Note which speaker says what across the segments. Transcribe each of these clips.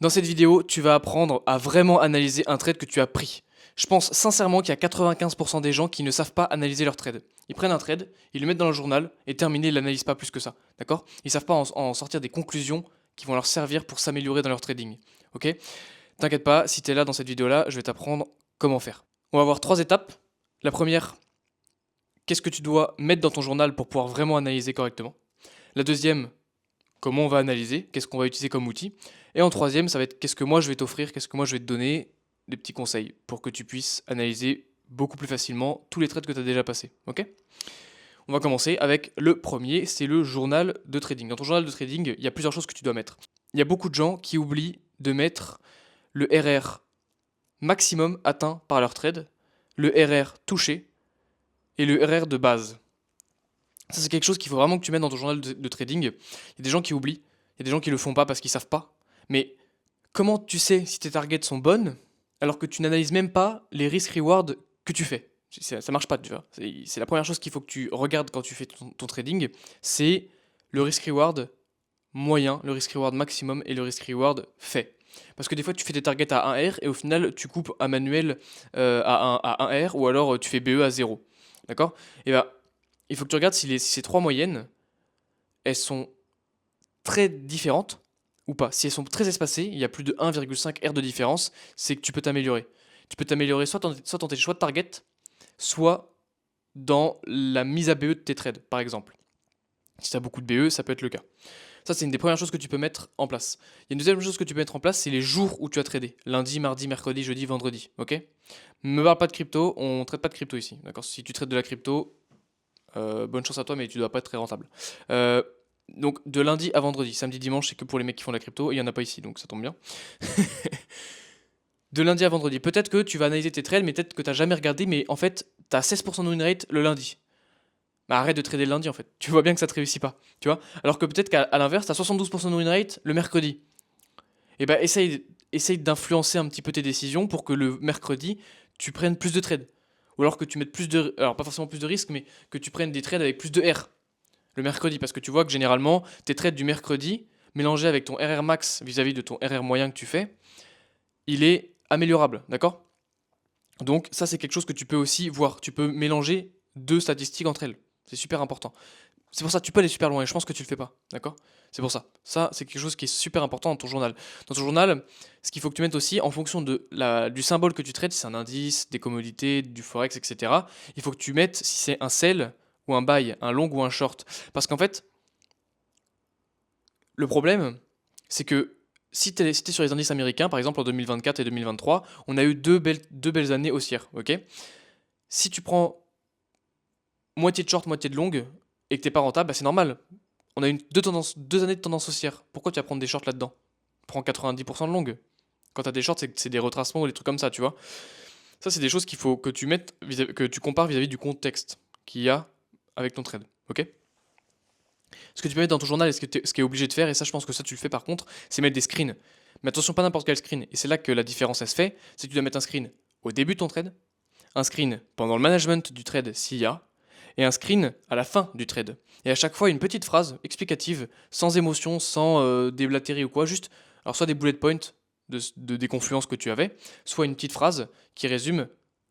Speaker 1: Dans cette vidéo, tu vas apprendre à vraiment analyser un trade que tu as pris. Je pense sincèrement qu'il y a 95% des gens qui ne savent pas analyser leur trade. Ils prennent un trade, ils le mettent dans leur journal et terminé, ils l'analysent pas plus que ça. D'accord? Ils savent pas en sortir des conclusions qui vont leur servir pour s'améliorer dans leur trading. Ok? T'inquiète pas, si tu es là dans cette vidéo-là, je vais t'apprendre comment faire. On va voir 3 étapes. La première, qu'est-ce que tu dois mettre dans ton journal pour pouvoir vraiment analyser correctement. La deuxième, comment on va analyser, qu'est-ce qu'on va utiliser comme outil. Et en troisième, ça va être qu'est-ce que moi je vais t'offrir, qu'est-ce que moi je vais te donner, des petits conseils pour que tu puisses analyser beaucoup plus facilement tous les trades que tu as déjà passés. Ok? On va commencer avec le premier, c'est le journal de trading. Dans ton journal de trading, il y a plusieurs choses que tu dois mettre. Il y a beaucoup de gens qui oublient de mettre le RR maximum atteint par leur trade, le RR touché et le RR de base. Ça, c'est quelque chose qu'il faut vraiment que tu mettes dans ton journal de trading. Il y a des gens qui oublient, il y a des gens qui le font pas parce qu'ils savent pas. Mais comment tu sais si tes targets sont bonnes alors que tu n'analyses même pas les risk-reward que tu fais? Ça marche pas, tu vois. C'est la première chose qu'il faut que tu regardes quand tu fais ton trading, c'est le risk-reward moyen, le risk-reward maximum et le risk-reward fait. Parce que des fois, tu fais des targets à 1 R et au final, tu coupes à manuel à 1 R ou alors tu fais BE à 0. D'accord? Et bah, il faut que tu regardes si ces trois moyennes, elles sont très différentes ou pas. Si elles sont très espacées, il y a plus de 1,5 R de différence, c'est que tu peux t'améliorer. Tu peux t'améliorer soit dans tes choix de target, soit dans la mise à BE de tes trades, par exemple. Si tu as beaucoup de BE, ça peut être le cas. Ça, c'est une des premières choses que tu peux mettre en place. Il y a une deuxième chose que tu peux mettre en place, c'est les jours où tu as tradé. Lundi, mardi, mercredi, jeudi, vendredi. Ok? Me parle pas de crypto, on traite pas de crypto ici. D'accord? Si tu traites de la crypto, bonne chance à toi, mais tu dois pas être très rentable. Donc de lundi à vendredi, samedi, dimanche, c'est que pour les mecs qui font de la crypto, et il y en a pas ici, donc ça tombe bien. De lundi à vendredi, peut-être que tu vas analyser tes trades, mais peut-être que tu n'as jamais regardé, mais en fait, tu as 16% de win rate le lundi. Bah arrête de trader le lundi en fait, tu vois bien que ça te réussit pas, tu vois. Alors que peut-être qu'à l'inverse, tu as 72% de win rate le mercredi. Et bah essaye d'influencer un petit peu tes décisions pour que le mercredi, tu prennes plus de trades. Ou alors que tu mettes plus de... Alors pas forcément plus de risques, mais que tu prennes des trades avec plus de R le mercredi, parce que tu vois que généralement, tes trades du mercredi, mélangés avec ton RR max vis-à-vis de ton RR moyen que tu fais, il est améliorable, d'accord? Donc ça, c'est quelque chose que tu peux aussi voir. Tu peux mélanger deux statistiques entre elles. C'est super important. C'est pour ça que tu peux aller super loin et je pense que tu le fais pas, d'accord? C'est pour ça. Ça, c'est quelque chose qui est super important dans ton journal. Dans ton journal, ce qu'il faut que tu mettes aussi, en fonction du symbole que tu traites, si c'est un indice, des commodités, du forex, etc., il faut que tu mettes si c'est un sell ou un buy, un long ou un short. Parce qu'en fait, le problème, c'est que si tu es sur les indices américains, par exemple en 2024 et 2023, on a eu deux belles années haussières, ok? Si tu prends moitié de short, moitié de long, et que t'es pas rentable, bah c'est normal. On a eu deux années de tendance haussière. Pourquoi tu vas prendre des shorts là-dedans? Prends 90% de long. Quand tu as des shorts, c'est des retracements ou des trucs comme ça, tu vois. Ça, c'est des choses qu'il faut que tu mettes, que tu compares vis-à-vis du contexte qu'il y a avec ton trade, ok? Ce que tu peux mettre dans ton journal et ce qui est obligé de faire, et ça je pense que ça tu le fais par contre, c'est mettre des screens. Mais attention, pas n'importe quel screen. Et c'est là que la différence elle se fait, c'est que tu dois mettre un screen au début de ton trade, un screen pendant le management du trade s'il y a, et un screen à la fin du trade. Et à chaque fois une petite phrase explicative, sans émotion, sans déblatérer ou quoi, juste, alors soit des bullet points des confluences que tu avais, soit une petite phrase qui résume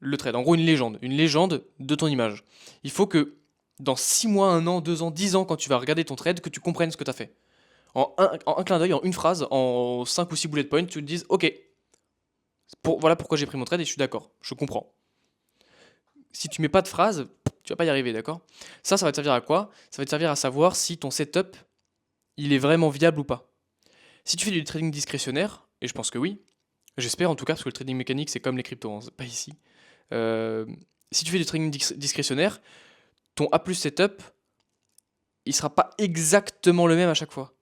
Speaker 1: le trade. En gros, une légende de ton image. Il faut que dans 6 mois, 1 an, 2 ans, 10 ans, quand tu vas regarder ton trade, que tu comprennes ce que tu as fait. En un clin d'œil, en une phrase, en 5 ou 6 bullet points, tu te dises, ok, voilà pourquoi j'ai pris mon trade et je suis d'accord, je comprends. Si tu mets pas de phrase, tu vas pas y arriver, d'accord? Ça va te servir à quoi? Ça va te servir à savoir si ton setup, il est vraiment viable ou pas. Si tu fais du trading discrétionnaire, et je pense que oui, j'espère en tout cas, parce que le trading mécanique, c'est comme les cryptos, hein, c'est pas ici. Euh, si tu fais du trading discrétionnaire, ton A plus setup, il sera pas exactement le même à chaque fois.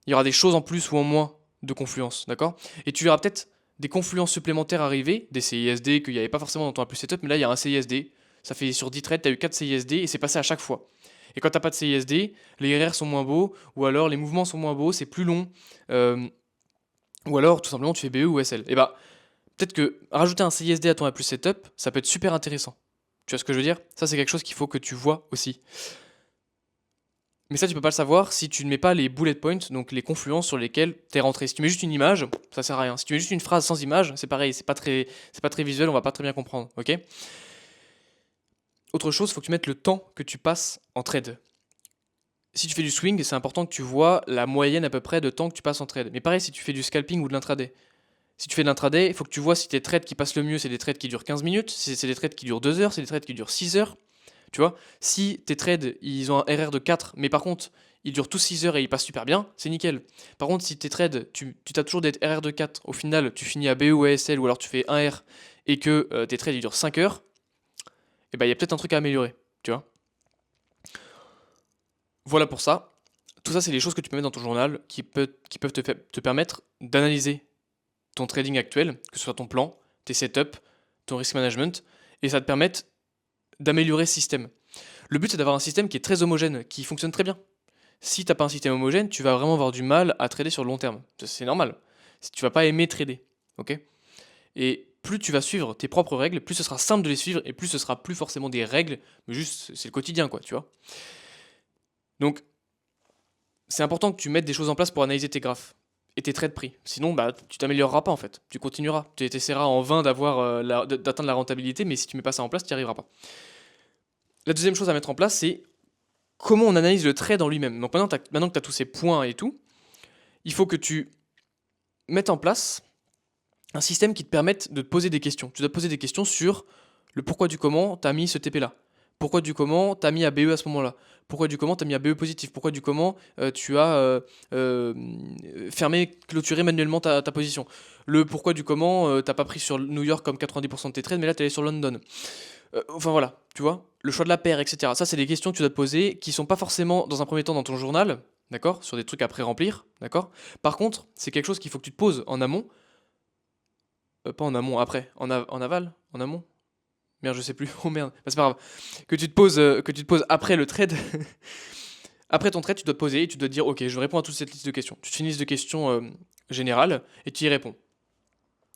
Speaker 1: Il y aura des choses en plus ou en moins de confluence, d'accord? Et tu verras peut-être des confluences supplémentaires arriver, des CISD qu'il n'y avait pas forcément dans ton A plus setup, mais là il y a un CISD. Ça fait sur 10 trades, tu as eu 4 CISD et c'est passé à chaque fois. Et quand t'as pas de CISD, les RR sont moins beaux, ou alors les mouvements sont moins beaux, c'est plus long, euh, ou alors tout simplement tu fais BE ou SL. Et bah, peut-être que rajouter un CISD à ton A plus setup, ça peut être super intéressant. Tu vois ce que je veux dire? Ça, c'est quelque chose qu'il faut que tu vois aussi. Mais ça, tu peux pas le savoir si tu ne mets pas les bullet points, donc les confluences sur lesquelles tu es rentré. Si tu mets juste une image, ça sert à rien. Si tu mets juste une phrase sans image, c'est pareil, c'est pas très visuel, on va pas très bien comprendre, ok? Autre chose, il faut que tu mettes le temps que tu passes en trade. Si tu fais du swing, c'est important que tu vois la moyenne à peu près de temps que tu passes en trade. Mais pareil, si tu fais du scalping ou de l'intraday. Si tu fais de l'intraday, il faut que tu vois si tes trades qui passent le mieux, c'est des trades qui durent 15 minutes, si c'est des trades qui durent 2 heures, c'est des trades qui durent 6 heures. Tu vois, si tes trades, ils ont un RR de 4, mais par contre, ils durent tous 6 heures et ils passent super bien, c'est nickel. Par contre, si tes trades, tu as toujours des RR de 4, au final, tu finis à BE ou ASL, ou alors tu fais 1 R et que tes trades, ils durent 5 heures, et ben il y a peut-être un truc à améliorer, tu vois. Voilà pour ça. Tout ça, c'est des choses que tu peux mettre dans ton journal qui peuvent te permettre d'analyser ton trading actuel, que ce soit ton plan, tes setups, ton risk management, et ça te permet d'améliorer le système. Le but, c'est d'avoir un système qui est très homogène, qui fonctionne très bien. Si t'as pas un système homogène, tu vas vraiment avoir du mal à trader sur le long terme. C'est normal. Tu vas pas aimer trader, ok? Et plus tu vas suivre tes propres règles, plus ce sera simple de les suivre et plus ce sera plus forcément des règles, mais juste c'est le quotidien, quoi, tu vois. Donc c'est important que tu mettes des choses en place pour analyser tes graphes et tes traits de prix. Sinon, bah, tu t'amélioreras pas en fait. Tu continueras. Tu essaieras en vain d'atteindre la rentabilité, mais si tu mets pas ça en place, tu n'y arriveras pas. La deuxième chose à mettre en place, c'est comment on analyse le trade en lui-même. Donc maintenant que tu as tous ces points et tout, il faut que tu mettes en place un système qui te permette de te poser des questions. Tu dois te poser des questions sur le pourquoi du comment tu as mis ce TP là. Pourquoi du comment tu as mis ABE à ce moment-là. Pourquoi du comment tu as mis ABE positif. Pourquoi du comment tu as fermé, clôturé manuellement ta position. Le pourquoi du comment t'as pas pris sur New York comme 90% de tes trades, mais là tu es allé sur London. Enfin voilà, tu vois, le choix de la paire, etc. Ça, c'est des questions que tu dois te poser qui sont pas forcément dans un premier temps dans ton journal, d'accord, sur des trucs à pré-remplir, d'accord. Par contre, c'est quelque chose qu'il faut que tu te poses en amont, pas en amont, après, en aval, en amont. Merde, je sais plus. Oh merde, bah, c'est pas grave. Que tu te poses après le trade. Après ton trade, tu dois te poser et tu dois te dire, ok, je réponds à toute cette liste de questions. Tu te fais une liste de questions générales et tu y réponds.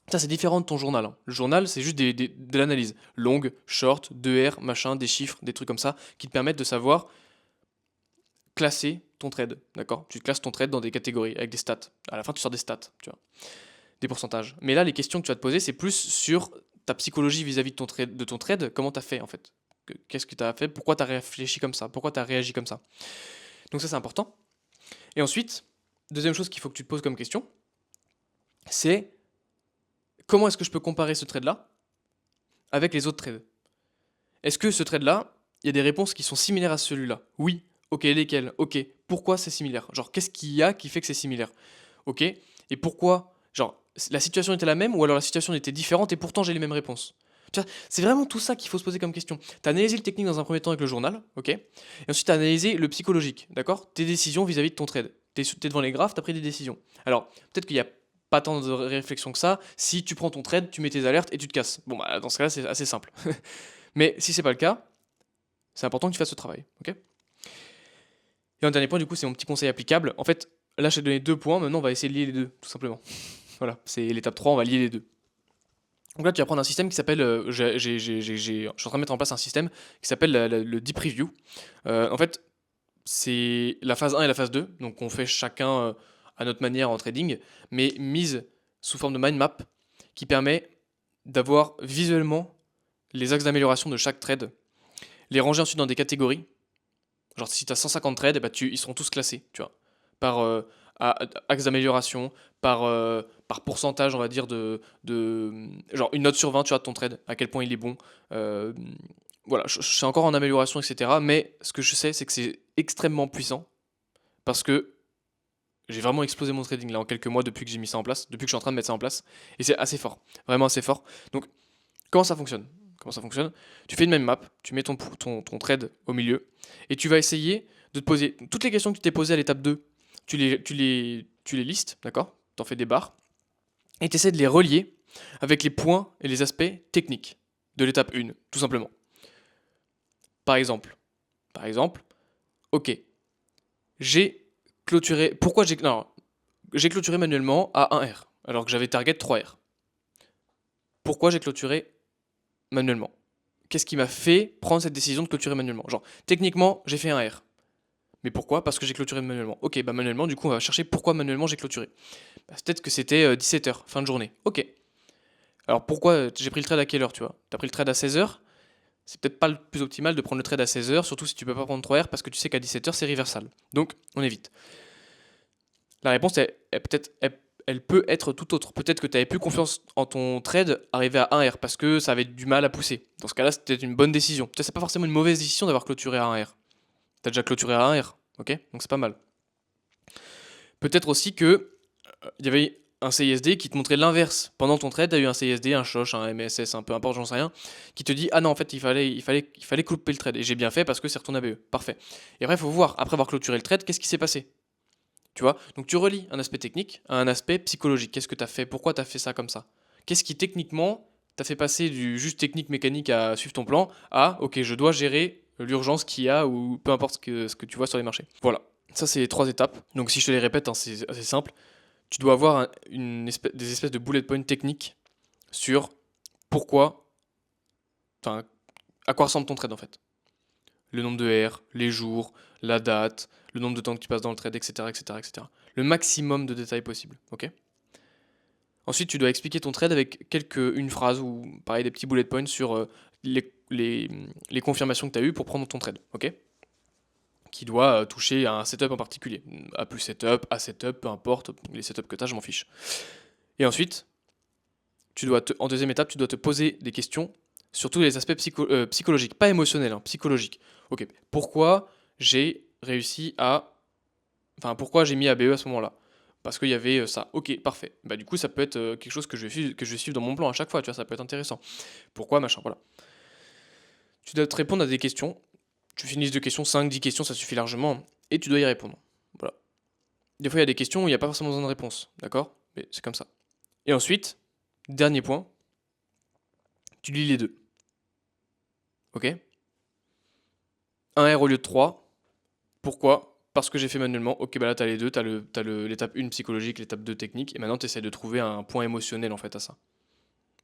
Speaker 1: Ça, c'est différent de ton journal, hein. Le journal, c'est juste de l'analyse. Longue, short, 2R, machin, des chiffres, des trucs comme ça, qui te permettent de savoir classer ton trade. D'accord. Tu classes ton trade dans des catégories, avec des stats. À la fin, tu sors des stats, tu vois, des pourcentages. Mais là, les questions que tu vas te poser, c'est plus sur ta psychologie vis-à-vis de ton trade, comment tu as fait, en fait. Qu'est-ce que tu as fait, pourquoi tu as réfléchi comme ça, pourquoi tu as réagi comme ça. Donc ça, c'est important. Et ensuite, deuxième chose qu'il faut que tu te poses comme question, c'est comment est-ce que je peux comparer ce trade-là avec les autres trades. Est-ce que ce trade-là, il y a des réponses qui sont similaires à celui-là? Oui. Ok, lesquelles? Ok. Pourquoi c'est similaire? Genre, qu'est-ce qu'il y a qui fait que c'est similaire? Ok. Et pourquoi? Genre, la situation était la même ou alors la situation était différente et pourtant j'ai les mêmes réponses? Tu vois, c'est vraiment tout ça qu'il faut se poser comme question. Tu as analysé le technique dans un premier temps avec le journal, ok? Et ensuite tu as analysé le psychologique, d'accord? Tes décisions vis-à-vis de ton trade. Tu es devant les graphes, tu as pris des décisions. Alors, peut-être qu'il y a pas tant de réflexion que ça. Si tu prends ton trade, tu mets tes alertes et tu te casses. Bon, bah, dans ce cas-là, c'est assez simple. Mais si c'est pas le cas, c'est important que tu fasses ce travail. Ok. Et un dernier point, du coup, c'est mon petit conseil applicable. En fait, là, je t'ai donné 2 points. Maintenant, on va essayer de lier les deux, tout simplement. Voilà, c'est l'étape 3, on va lier les deux. Donc là, tu vas prendre un système qui s'appelle. Je suis en train de mettre en place un système qui s'appelle le Deep Review. En fait, c'est la phase 1 et la phase 2. Donc, on fait chacun à notre manière en trading, mais mise sous forme de mind map qui permet d'avoir visuellement les axes d'amélioration de chaque trade, les ranger ensuite dans des catégories. Genre, si tu as 150 trades, eh ben, ils seront tous classés, tu vois, par axe d'amélioration, par pourcentage, on va dire, genre une note sur 20, tu vois, de ton trade, à quel point il est bon. Euh, voilà, je suis encore en amélioration, etc. Mais ce que je sais, c'est que c'est extrêmement puissant parce que j'ai vraiment explosé mon trading là en quelques mois depuis que j'ai mis ça en place, depuis que je suis en train de mettre ça en place. Et c'est assez fort, vraiment assez fort. Donc, comment ça fonctionne? Comment ça fonctionne? Tu fais une même map, tu mets ton trade au milieu, et tu vas essayer de te poser toutes les questions que tu t'es posées à l'étape 2, tu les listes, d'accord? Tu en fais des barres, et tu essaies de les relier avec les points et les aspects techniques de l'étape 1, tout simplement. Par exemple, par exemple, ok, j'ai clôturé. Pourquoi j'ai. Non, j'ai clôturé manuellement à 1R, alors que j'avais target 3R. Pourquoi j'ai clôturé manuellement? Qu'est-ce qui m'a fait prendre cette décision de clôturer manuellement? Genre, techniquement, j'ai fait un R. Mais pourquoi? Parce que j'ai clôturé manuellement. Ok, bah manuellement, du coup, on va chercher pourquoi manuellement j'ai clôturé. Bah, peut-être que c'était 17h, fin de journée. Ok. Alors pourquoi j'ai pris le trade à quelle heure, tu vois? T'as pris le trade à 16h? C'est peut-être pas le plus optimal de prendre le trade à 16h, surtout si tu peux pas prendre 3 R parce que tu sais qu'à 17h c'est reversal. Donc on évite. La réponse elle peut être tout autre. Peut-être que tu avais plus confiance en ton trade arrivé à 1 R parce que ça avait du mal à pousser. Dans ce cas-là, c'était une bonne décision. Peut-être c'est pas forcément une mauvaise décision d'avoir clôturé à 1 R. T'as déjà clôturé à 1 R, ok? Donc c'est pas mal. Peut-être aussi que il y avait un CISD qui te montrait l'inverse. Pendant ton trade, tu as eu un CISD, un SHOSH, un MSS, un peu importe, j'en sais rien, qui te dit ah non en fait il fallait couper le trade. Et j'ai bien fait parce que c'est retourné à BE. Parfait. Et après, il faut voir, après avoir clôturé le trade, qu'est-ce qui s'est passé? Tu vois? Donc tu relis un aspect technique à un aspect psychologique. Qu'est-ce que tu as fait? Pourquoi tu as fait ça comme ça? Qu'est-ce qui techniquement t'a fait passer du juste technique mécanique à suivre ton plan à ok, je dois gérer l'urgence qu'il y a ou peu importe ce que tu vois sur les marchés. Voilà. Ça, c'est les 3 étapes. Donc si je te les répète, hein, c'est assez simple. Tu dois avoir des espèces de bullet points techniques sur pourquoi, enfin, à quoi ressemble ton trade en fait. Le nombre de R, les jours, la date, le nombre de temps que tu passes dans le trade, etc., etc., etc. Le maximum de détails possible, ok? Ensuite, tu dois expliquer ton trade avec une phrase ou pareil des petits bullet points sur les confirmations que tu as eues pour prendre ton trade, ok? Qui doit toucher à un setup en particulier. A plus setup, A setup, peu importe, les setups que tu as, je m'en fiche. Et ensuite, en deuxième étape, tu dois te poser des questions sur tous les aspects psychologiques, pas émotionnels, hein, psychologiques. Ok, pourquoi j'ai réussi à... Enfin, pourquoi j'ai mis ABE à ce moment-là? Parce qu'il y avait ça. Ok, parfait. Bah du coup, ça peut être quelque chose que je vais suivre dans mon plan à chaque fois, tu vois, ça peut être intéressant. Pourquoi, machin, voilà. Tu dois te répondre à des questions. Tu fais une liste de questions, 5, 10 questions, ça suffit largement. Et tu dois y répondre. Voilà. Des fois, il y a des questions où il n'y a pas forcément besoin de réponse, d'accord? Mais c'est comme ça. Et ensuite, dernier point, tu lis les deux. Ok? 1 R au lieu de 3. Pourquoi? Parce que j'ai fait manuellement. Ok, bah là, t'as les deux. T'as l'étape 1 psychologique, l'étape 2 technique. Et maintenant, t'essaies de trouver un point émotionnel en fait à ça.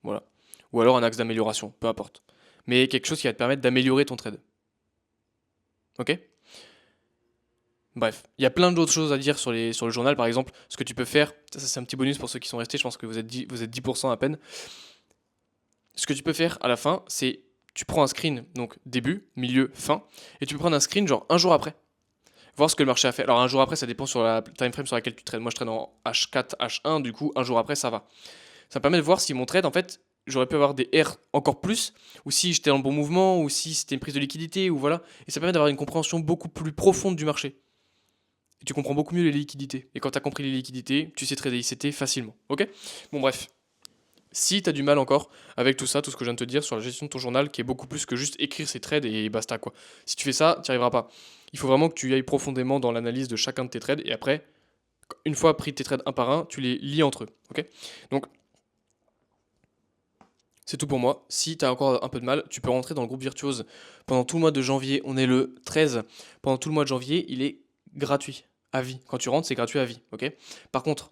Speaker 1: Voilà. Ou alors un axe d'amélioration, peu importe. Mais quelque chose qui va te permettre d'améliorer ton trade. Ok? Bref, il y a plein d'autres choses à dire sur le journal, par exemple, ce que tu peux faire, ça c'est un petit bonus pour ceux qui sont restés, je pense que vous êtes 10% à peine. Ce que tu peux faire à la fin, c'est tu prends un screen, donc début, milieu, fin, et tu peux prendre un screen genre un jour après, voir ce que le marché a fait. Alors un jour après, ça dépend sur la time frame sur laquelle tu trades. Moi je trade en H4, H1, du coup un jour après ça va. Ça me permet de voir si mon trade, en fait, j'aurais pu avoir des R encore plus, ou si j'étais dans le bon mouvement, ou si c'était une prise de liquidité, ou voilà. Et ça permet d'avoir une compréhension beaucoup plus profonde du marché. Et tu comprends beaucoup mieux les liquidités. Et quand tu as compris les liquidités, tu sais trader ICT facilement. Ok? Bon, bref. Si tu as du mal encore avec tout ça, tout ce que je viens de te dire sur la gestion de ton journal, qui est beaucoup plus que juste écrire ses trades et basta quoi. Si tu fais ça, tu n'y arriveras pas. Il faut vraiment que tu ailles profondément dans l'analyse de chacun de tes trades et après, une fois pris tes trades un par un, tu les lis entre eux. Ok? Donc, c'est tout pour moi. Si tu as encore un peu de mal, tu peux rentrer dans le groupe Virtuose. Pendant tout le mois de janvier, on est le 13. Pendant tout le mois de janvier, il est gratuit, à vie. Quand tu rentres, c'est gratuit à vie. Ok? Par contre,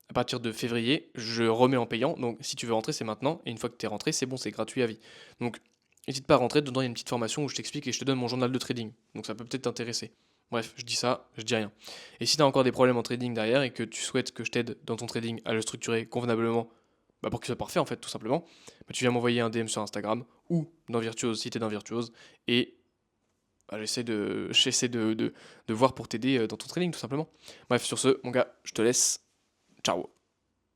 Speaker 1: à partir de février, je remets en payant. Donc si tu veux rentrer, c'est maintenant. Et une fois que tu es rentré, c'est bon, c'est gratuit à vie. Donc n'hésite pas à rentrer. Dedans, il y a une petite formation où je t'explique et je te donne mon journal de trading. Donc ça peut peut-être t'intéresser. Bref, je dis ça, je dis rien. Et si tu as encore des problèmes en trading derrière et que tu souhaites que je t'aide dans ton trading à le structurer convenablement, bah pour qu'il soit parfait en fait, tout simplement, bah tu viens m'envoyer un DM sur Instagram ou dans Virtuose si t'es dans Virtuose et bah, j'essaie de voir pour t'aider dans ton trading tout simplement. Bref, sur ce, mon gars, je te laisse. Ciao.